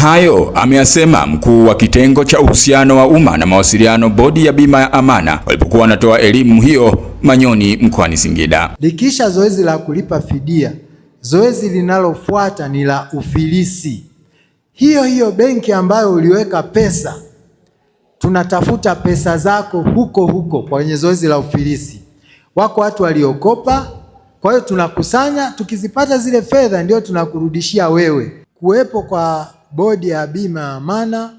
Hayo ameyasema mkuu wa kitengo cha uhusiano wa umma na mawasiliano bodi ya bima ya Amana walipokuwa wanatoa elimu hiyo Manyoni mkoani Singida. Likisha zoezi la kulipa fidia, zoezi linalofuata ni la ufilisi. Hiyo benki ambayo uliweka pesa, tunatafuta pesa zako huko kwenye zoezi la ufilisi. Wako watu waliokopa, kwa hiyo tunakusanya, tukizipata zile fedha ndio tunakurudishia wewe. Kuwepo kwa bodi ya bima ya Amana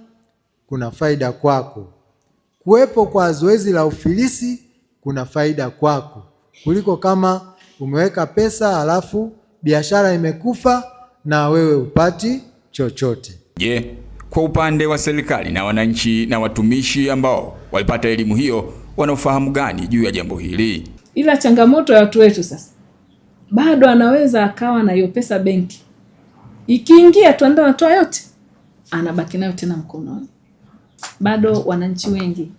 kuna faida kwako. Kuwepo kwa zoezi la ufilisi kuna faida kwako, kuliko kama umeweka pesa halafu biashara imekufa na wewe upati chochote. Je, kwa upande wa serikali na wananchi na watumishi ambao walipata elimu hiyo wanaofahamu gani juu ya jambo hili? Ila changamoto ya watu wetu sasa, bado anaweza akawa na hiyo pesa benki, ikiingia tu anda natoa yote, anabaki nayo tena mkononi. Bado wananchi wengi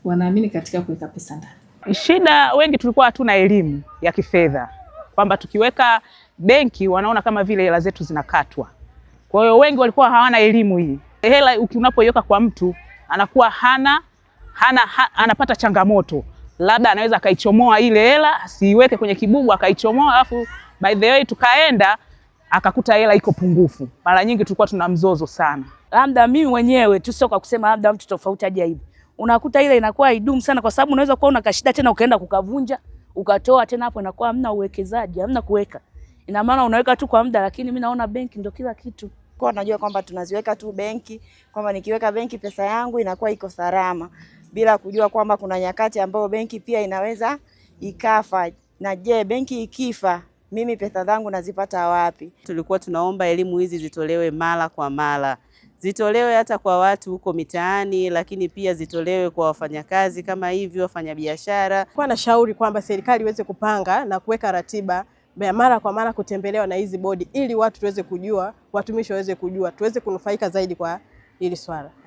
wanaamini katika kuweka pesa ndani. Shida, wengi tulikuwa hatuna elimu ya kifedha, kwamba tukiweka benki wanaona kama vile hela zetu zinakatwa. Kwa hiyo wengi walikuwa hawana elimu hii. Hela unapoiweka kwa mtu anakuwa anapata changamoto. Labda anaweza akaichomoa ile hela, asiiweke kwenye kibubu akaichomoa, alafu by the way tukaenda akakuta hela iko pungufu. Mara nyingi tulikuwa tuna mzozo sana. Labda mimi mwenyewe tu, sio kwa kusema labda mtu tofauti aje hivi. Unakuta ile inakuwa idumu sana, kwa sababu unaweza kuwa una kashida tena ukaenda kukavunja, ukatoa tena, hapo inakuwa hamna uwekezaji, hamna kuweka. Ina maana unaweka tu kwa muda, lakini mimi naona benki ndio kila kitu. Kwa najua kwamba tunaziweka tu benki, kwamba nikiweka benki pesa yangu inakuwa iko salama, bila kujua kwamba kuna nyakati ambayo benki pia inaweza ikafa. Na je, benki ikifa mimi pesa zangu nazipata wapi? Tulikuwa tunaomba elimu hizi zitolewe mara kwa mara. Zitolewe hata kwa watu huko mitaani, lakini pia zitolewe kwa wafanyakazi kama hivyo, wafanyabiashara. Kwa nashauri kwamba serikali iweze kupanga na kuweka ratiba mara kwa mara kutembelewa na hizi bodi, ili watu tuweze kujua, watumishi waweze kujua, tuweze kunufaika zaidi kwa hili swala.